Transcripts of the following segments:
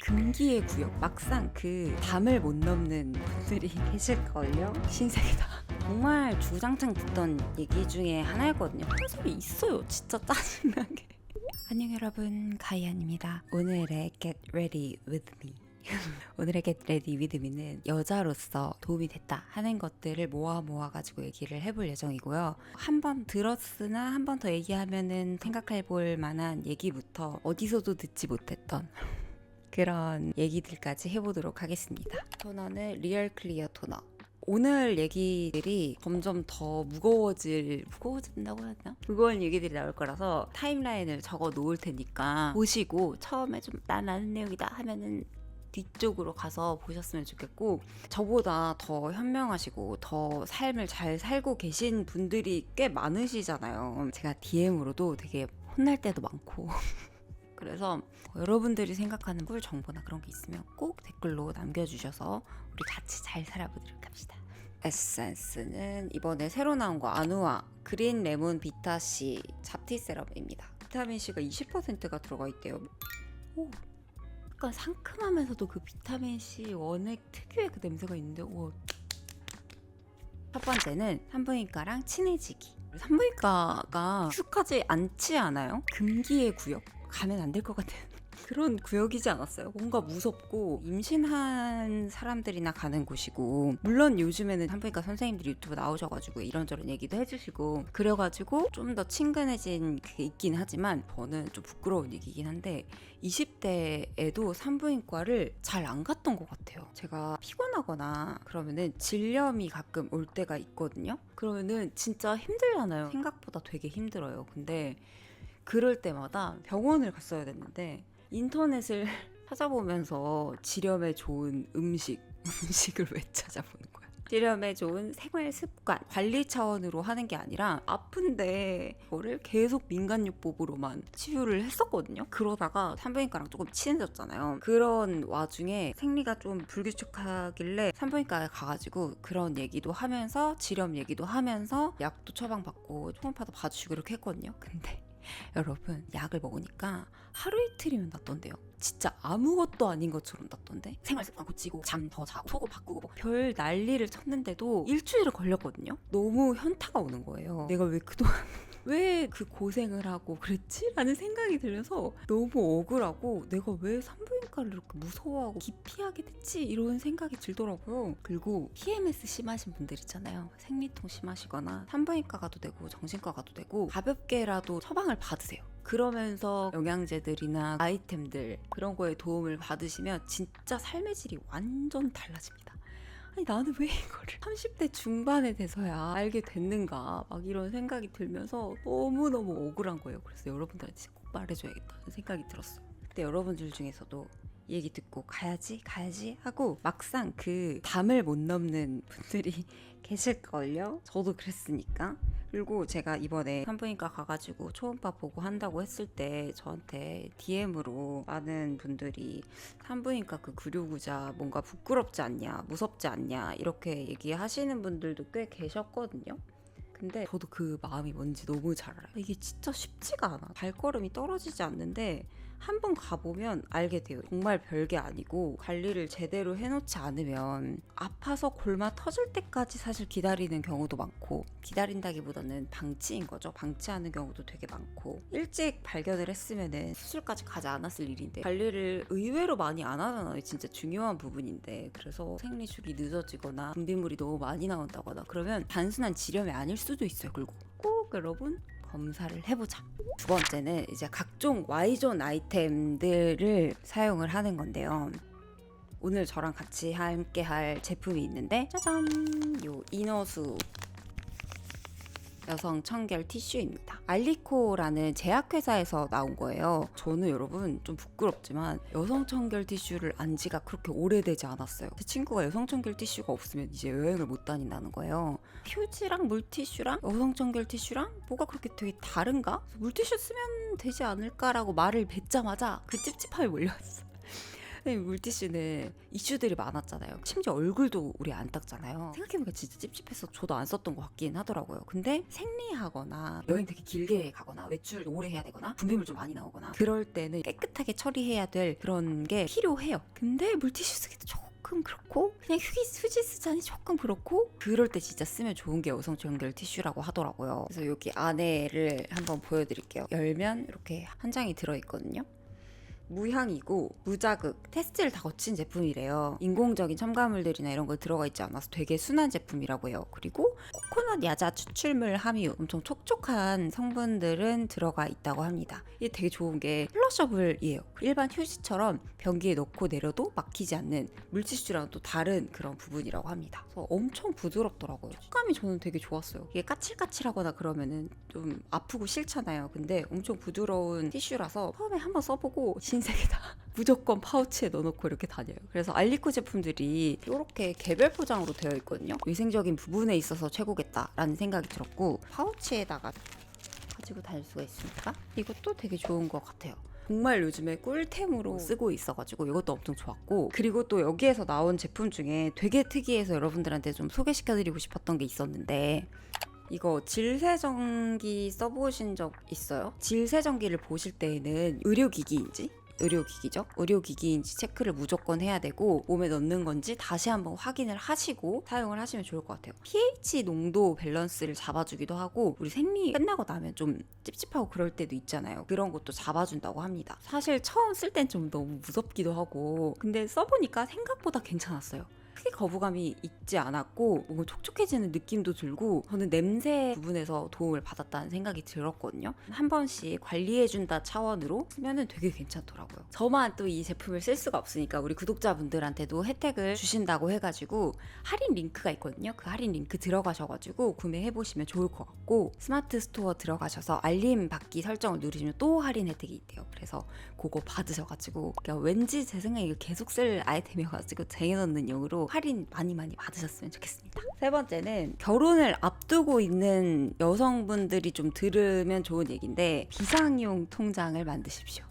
금기의 구역, 막상 그 담을 못 넘는 분들이 계실걸요? 신세계다. 정말 주장창 듣던 얘기 중에 하나였거든요. 한 소리 있어요, 진짜 짜증나게. 안녕 여러분, 가이안입니다. 오늘의 Get Ready With Me 오늘의 Get Ready With Me는 여자로서 도움이 됐다 하는 것들을 모아가지고 얘기를 해볼 예정이고요. 한 번 들었으나 한 번 더 얘기하면은 생각해볼 만한 얘기부터 어디서도 듣지 못했던 그런 얘기들까지 해보도록 하겠습니다. 토너는 리얼 클리어 토너. 오늘 얘기들이 점점 더 무거워진다고 해야 되나? 무거운 얘기들이 나올 거라서 타임라인을 적어 놓을 테니까 보시고 처음에 좀 난 아는 내용이다 하면은 뒤쪽으로 가서 보셨으면 좋겠고, 저보다 더 현명하시고 더 삶을 잘 살고 계신 분들이 꽤 많으시잖아요. 제가 DM으로도 되게 혼날 때도 많고 그래서 여러분들이 생각하는 꿀 정보나 그런 게 있으면 꼭 댓글로 남겨주셔서 우리 같이 잘 살아보도록 합시다. 에센스는 이번에 새로 나온 거 아누아 그린 레몬 비타C 잡티 세럼입니다. 비타민C가 20%가 들어가 있대요. 오, 약간 상큼하면서도 그 비타민C 원액 특유의 그 냄새가 있는데, 오. 첫 번째는 산부인과랑 친해지기. 산부인과가 익숙하지 않지 않아요? 금기의 구역? 가면 안 될 것 같은 그런 구역이지 않았어요? 뭔가 무섭고 임신한 사람들이나 가는 곳이고, 물론 요즘에는 산부인과 선생님들이 유튜브 나오셔가지고 이런저런 얘기도 해주시고 그래가지고 좀 더 친근해진 게 있긴 하지만, 저는 좀 부끄러운 얘기긴 한데 20대에도 산부인과를 잘 안 갔던 것 같아요. 제가 피곤하거나 그러면은 질염이 가끔 올 때가 있거든요. 그러면은 진짜 힘들잖아요. 생각보다 되게 힘들어요. 근데 그럴 때마다 병원을 갔어야 됐는데 인터넷을 찾아보면서 질염에 좋은 음식을 왜 찾아보는 거야? 질염에 좋은 생활 습관, 관리 차원으로 하는 게 아니라 아픈데 그거를 계속 민간요법으로만 치유를 했었거든요. 그러다가 산부인과랑 조금 친해졌잖아요. 그런 와중에 생리가 좀 불규칙하길래 산부인과에 가가지고 그런 얘기도 하면서 질염 얘기도 하면서 약도 처방받고 초음파도 봐주시고 이렇게 했거든요. 근데 여러분, 약을 먹으니까 하루 이틀이면 낫던데요. 진짜 아무것도 아닌 것처럼 낫던데? 생활습관 고치고 잠 더 자고 속옷 바꾸고 별 난리를 쳤는데도 일주일을 걸렸거든요. 너무 현타가 오는 거예요. 내가 왜 그동안 왜 그 고생을 하고 그랬지? 라는 생각이 들면서 너무 억울하고, 내가 왜 산부인과를 이렇게 무서워하고 기피하게 됐지? 이런 생각이 들더라고요. 그리고 PMS 심하신 분들 있잖아요. 생리통 심하시거나 산부인과 가도 되고 정신과 가도 되고 가볍게라도 처방을 받으세요. 그러면서 영양제들이나 아이템들 그런 거에 도움을 받으시면 진짜 삶의 질이 완전 달라집니다. 아니, 나는 왜 이거를 30대 중반에 돼서야 알게 됐는가, 막 이런 생각이 들면서 너무너무 억울한 거예요. 그래서 여러분들한테 꼭 말해줘야겠다는 생각이 들었어요. 근데 여러분들 중에서도 이 얘기 듣고 가야지 하고 막상 그 담을 못 넘는 분들이 계실걸요? 저도 그랬으니까. 그리고 제가 이번에 산부인과 가가지고 초음파 보고 한다고 했을 때 저한테 DM으로 많은 분들이 산부인과 그 구류구자 뭔가 부끄럽지 않냐, 무섭지 않냐 이렇게 얘기하시는 분들도 꽤 계셨거든요. 근데 저도 그 마음이 뭔지 너무 잘 알아요. 이게 진짜 쉽지가 않아. 발걸음이 떨어지지 않는데 한 번 가보면 알게 돼요. 정말 별게 아니고 관리를 제대로 해놓지 않으면 아파서 골마 터질 때까지 사실 기다리는 경우도 많고, 기다린다기보다는 방치인 거죠. 방치하는 경우도 되게 많고, 일찍 발견을 했으면은 수술까지 가지 않았을 일인데 관리를 의외로 많이 안 하잖아요. 진짜 중요한 부분인데. 그래서 생리축이 늦어지거나 분비물이 너무 많이 나온다거나 그러면 단순한 질염이 아닐 수도 있어요. 그리고 꼭 여러분 검사를 해보자. 두 번째는 이제 각종 Y존 아이템들을 사용을 하는 건데요. 오늘 저랑 같이 함께 할 제품이 있는데, 짜잔! 요 이너수 여성 청결 티슈입니다. 알리코라는 제약회사에서 나온 거예요. 저는 여러분 좀 부끄럽지만 여성 청결 티슈를 안 지가 그렇게 오래되지 않았어요. 제 친구가 여성 청결 티슈가 없으면 이제 여행을 못 다닌다는 거예요. 휴지랑 물티슈랑 여성 청결 티슈랑 뭐가 그렇게 되게 다른가? 물티슈 쓰면 되지 않을까라고 말을 뱉자마자 그 찝찝함이 몰려왔어. 선생님 물티슈는 이슈들이 많았잖아요. 심지어 얼굴도 우리 안 닦잖아요. 생각해보니까 진짜 찝찝해서 저도 안 썼던 것 같긴 하더라고요. 근데 생리하거나 여행 되게 길게 가거나 외출을 오래 해야 되거나 분비물 좀 많이 나오거나 그럴 때는 깨끗하게 처리해야 될 그런 게 필요해요. 근데 물티슈 쓰기도 조금 그렇고 그냥 휴지 쓰자니 조금 그렇고 그럴 때 진짜 쓰면 좋은 게 여성초 연결 티슈라고 하더라고요. 그래서 여기 안에를 한번 보여드릴게요. 열면 이렇게 한 장이 들어있거든요. 무향이고 무자극 테스트를 다 거친 제품이래요. 인공적인 첨가물들이나 이런 거 들어가 있지 않아서 되게 순한 제품이라고 해요. 그리고 코코넛 야자 추출물 함유 엄청 촉촉한 성분들은 들어가 있다고 합니다. 이게 되게 좋은 게 플러셔블이에요. 일반 휴지처럼 변기에 넣고 내려도 막히지 않는 물티슈랑 또 다른 그런 부분이라고 합니다. 그래서 엄청 부드럽더라고요. 촉감이 저는 되게 좋았어요. 이게 까칠까칠하거나 그러면은 좀 아프고 싫잖아요. 근데 엄청 부드러운 티슈라서 처음에 한번 써보고 신세계다. 무조건 파우치에 넣어놓고 이렇게 다녀요. 그래서 알리코 제품들이 이렇게 개별 포장으로 되어 있거든요. 위생적인 부분에 있어서 최고겠다라는 생각이 들었고 파우치에다가 가지고 다닐 수가 있으니까 이것도 되게 좋은 것 같아요. 정말 요즘에 꿀템으로 쓰고 있어가지고 이것도 엄청 좋았고 그리고 또 여기에서 나온 제품 중에 되게 특이해서 여러분들한테 좀 소개시켜드리고 싶었던 게 있었는데 이거 질세정기 써보신 적 있어요? 질세정기를 보실 때에는 의료기기인지? 의료기기죠? 의료기기인지 체크를 무조건 해야 되고 몸에 넣는 건지 다시 한번 확인을 하시고 사용을 하시면 좋을 것 같아요. pH 농도 밸런스를 잡아주기도 하고 우리 생리 끝나고 나면 좀 찝찝하고 그럴 때도 있잖아요. 그런 것도 잡아준다고 합니다. 사실 처음 쓸 땐 좀 너무 무섭기도 하고 근데 써보니까 생각보다 괜찮았어요. 크게 거부감이 있지 않았고 뭔가 촉촉해지는 느낌도 들고 저는 냄새 부분에서 도움을 받았다는 생각이 들었거든요. 한 번씩 관리해준다 차원으로 쓰면은 되게 괜찮더라고요. 저만 또 이 제품을 쓸 수가 없으니까 우리 구독자분들한테도 혜택을 주신다고 해가지고 할인 링크가 있거든요. 그 할인 링크 들어가셔가지고 구매해보시면 좋을 것 같고 스마트 스토어 들어가셔서 알림 받기 설정을 누르시면 또 할인 혜택이 있대요. 그래서 그거 받으셔가지고 그러니까 왠지 제 생각에 이거 계속 쓸 아이템이어가지고 쟁여놓는 용으로 할인 많이 받으셨으면 좋겠습니다. 세 번째는 결혼을 앞두고 있는 여성분들이 좀 들으면 좋은 얘기인데 비상용 통장을 만드십시오.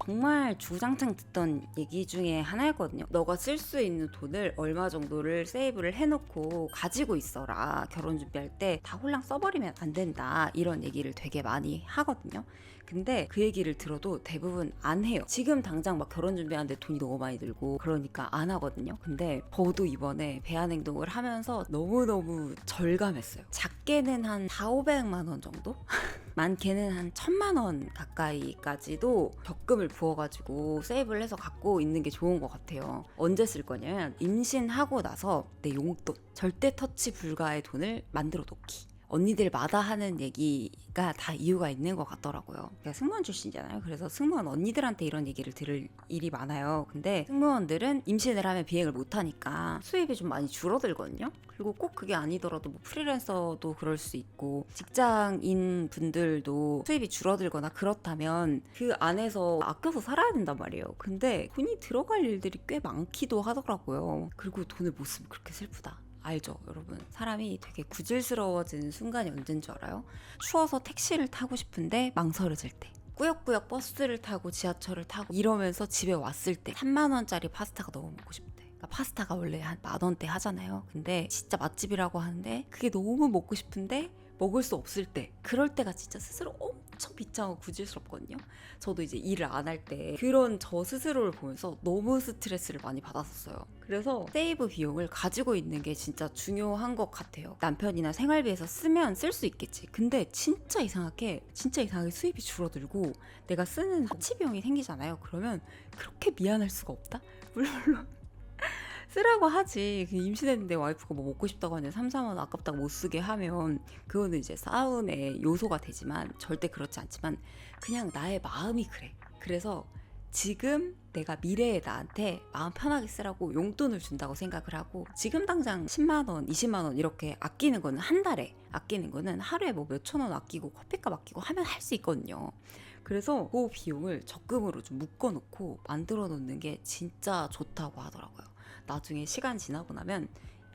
정말 주구장창 듣던 얘기 중에 하나였거든요. 너가 쓸 수 있는 돈을 얼마 정도를 세이브를 해놓고 가지고 있어라. 결혼 준비할 때 다 홀랑 써버리면 안 된다. 이런 얘기를 되게 많이 하거든요. 근데 그 얘기를 들어도 대부분 안 해요. 지금 당장 막 결혼 준비하는데 돈이 너무 많이 들고 그러니까 안 하거든요. 근데 저도 이번에 배안행동을 하면서 너무너무 절감했어요. 작게는 한 400~500만 원 정도? 많게는 한 1000만 원 가까이까지도 적금을 부어가지고 세이브를 해서 갖고 있는 게 좋은 것 같아요. 언제 쓸 거냐면 임신하고 나서 내 용돈, 절대 터치 불가의 돈을 만들어 놓기. 언니들마다 하는 얘기가 다 이유가 있는 것 같더라고요. 제가 승무원 출신이잖아요. 그래서 승무원 언니들한테 이런 얘기를 들을 일이 많아요. 근데 승무원들은 임신을 하면 비행을 못하니까 수입이 좀 많이 줄어들거든요. 그리고 꼭 그게 아니더라도 뭐 프리랜서도 그럴 수 있고 직장인 분들도 수입이 줄어들거나 그렇다면 그 안에서 아껴서 살아야 된단 말이에요. 근데 돈이 들어갈 일들이 꽤 많기도 하더라고요. 그리고 돈을 못 쓰면 그렇게 슬프다. 알죠, 여러분? 사람이 되게 구질스러워지는 순간이 언제인 줄 알아요? 추워서 택시를 타고 싶은데 망설여질 때. 꾸역꾸역 버스를 타고 지하철을 타고 이러면서 집에 왔을 때 3만 원짜리 파스타가 너무 먹고 싶대. 그러니까 파스타가 원래 한 10,000원대 하잖아요. 근데 진짜 맛집이라고 하는데 그게 너무 먹고 싶은데 먹을 수 없을 때, 그럴 때가 진짜 스스로 엄청 비참하고 구질스럽거든요. 저도 이제 일을 안 할 때 그런 저 스스로를 보면서 너무 스트레스를 많이 받았었어요. 그래서 세이브 비용을 가지고 있는 게 진짜 중요한 것 같아요. 남편이나 생활비에서 쓰면 쓸 수 있겠지. 근데 진짜 이상하게 수입이 줄어들고 내가 쓰는 하치 비용이 생기잖아요. 그러면 그렇게 미안할 수가 없다? 물론 쓰라고 하지. 임신했는데 와이프가 뭐 먹고 싶다고 하는데 3~4만 아깝다고 못 쓰게 하면 그거는 이제 싸움의 요소가 되지만 절대 그렇지 않지만 그냥 나의 마음이 그래. 그래서 지금 내가 미래의 나한테 마음 편하게 쓰라고 용돈을 준다고 생각을 하고 지금 당장 10만 원, 20만 원 이렇게 아끼는 거는 한 달에 아끼는 거는 하루에 뭐 몇천 원 아끼고 커피값 아끼고 하면 할 수 있거든요. 그래서 그 비용을 적금으로 좀 묶어놓고 만들어 놓는 게 진짜 좋다고 하더라고요. 나중에 시간 지나고 나면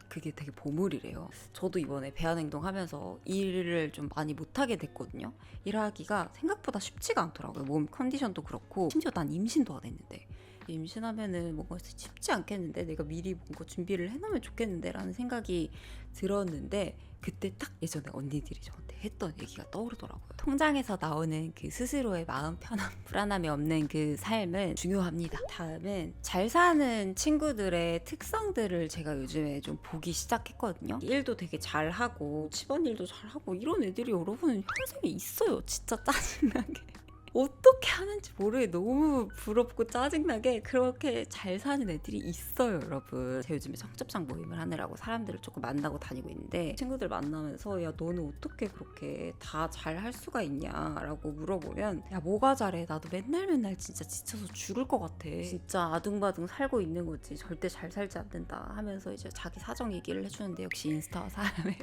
그게 되게 보물이래요. 저도 이번에 배안행동 하면서 일을 좀 많이 못하게 됐거든요. 일하기가 생각보다 쉽지가 않더라고요. 몸 컨디션도 그렇고 심지어 난 임신도 안 했는데 임신하면은 뭔가 쉽지 않겠는데, 내가 미리 뭔가 준비를 해놓으면 좋겠는데 라는 생각이 들었는데, 그때 딱 예전에 언니들이 저한테 했던 얘기가 떠오르더라고요. 통장에서 나오는 그 스스로의 마음 편함, 불안함이 없는 그 삶은 중요합니다. 다음은 잘 사는 친구들의 특성들을 제가 요즘에 좀 보기 시작했거든요. 일도 되게 잘하고 집안일도 잘하고 이런 애들이 여러분 현생에 있어요. 진짜 짜증나게. 어떻게 하는지 모르게 너무 부럽고 짜증나게 그렇게 잘 사는 애들이 있어요, 여러분. 제가 요즘에 청첩장 모임을 하느라고 사람들을 조금 만나고 다니고 있는데, 친구들 만나면서 야, 너는 어떻게 그렇게 다 잘 할 수가 있냐 라고 물어보면, 야, 뭐가 잘해, 나도 맨날 진짜 지쳐서 죽을 것 같아, 진짜 아둥바둥 살고 있는 거지, 절대 잘 살지 않는다 하면서 이제 자기 사정 얘기를 해주는데, 역시 인스타와 사람의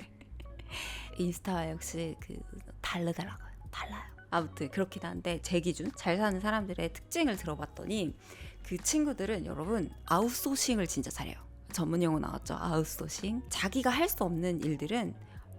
인스타와 역시 다르더라고요. 달라요. 아무튼 그렇긴 한데, 제 기준 잘 사는 사람들의 특징을 들어봤더니 그 친구들은 여러분 아웃소싱을 진짜 잘해요. 전문 용어 나왔죠, 아웃소싱. 자기가 할 수 없는 일들은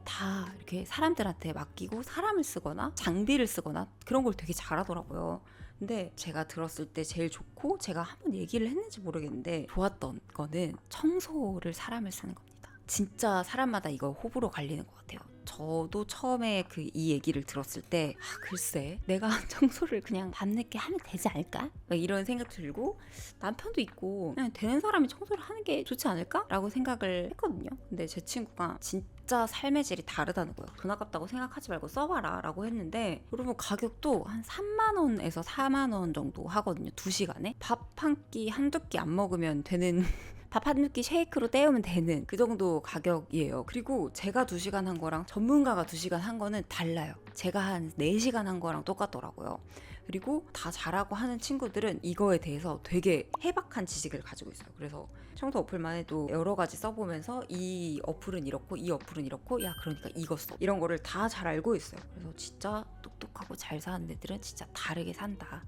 다 이렇게 사람들한테 맡기고 사람을 쓰거나 장비를 쓰거나 그런 걸 되게 잘하더라고요. 근데 제가 들었을 때 제일 좋고, 제가 한번 얘기를 했는지 모르겠는데 좋았던 거는 청소를 사람을 쓰는 겁니다. 진짜 사람마다 이거 호불호 갈리는 것 같아요. 저도 처음에 이 얘기를 들었을 때 글쎄, 내가 청소를 그냥 밤늦게 하면 되지 않을까? 막 이런 생각 들고, 남편도 있고 그냥 되는 사람이 청소를 하는 게 좋지 않을까? 라고 생각을 했거든요. 근데 제 친구가 진짜 삶의 질이 다르다는 거예요. 돈 아깝다고 생각하지 말고 써봐라 라고 했는데, 여러분 가격도 한 3만 원에서 4만 원 정도 하거든요. 2시간에 밥 한 끼 한두 끼 안 먹으면 되는 밥 한 끼 쉐이크로 때우면 되는 그 정도 가격이에요. 그리고 제가 2시간 한 거랑 전문가가 2시간 한 거는 달라요. 제가 한 4시간 한 거랑 똑같더라고요. 그리고 다 잘하고 하는 친구들은 이거에 대해서 되게 해박한 지식을 가지고 있어요. 그래서 청소 어플만 해도 여러 가지 써보면서 이 어플은 이렇고 이 어플은 이렇고, 야 그러니까 이거 써, 이런 거를 다 잘 알고 있어요. 그래서 진짜 똑똑하고 잘 사는 애들은 진짜 다르게 산다.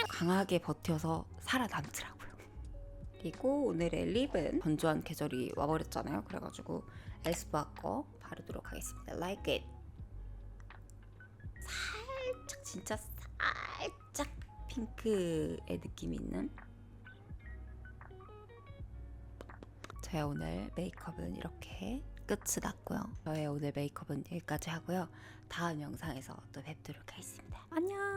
강하게 버텨서 살아남더라고요. 그리고 오늘의 립은 건조한 계절이 와버렸잖아요. 그래가지고 에스쁘아 거 바르도록 하겠습니다. Like it. 살짝, 진짜 살짝 핑크의 느낌이 있는. 저의 오늘 메이크업은 이렇게 끝이 났고요. 저의 오늘 메이크업은 여기까지 하고요. 다음 영상에서 또 뵙도록 하겠습니다. 안녕.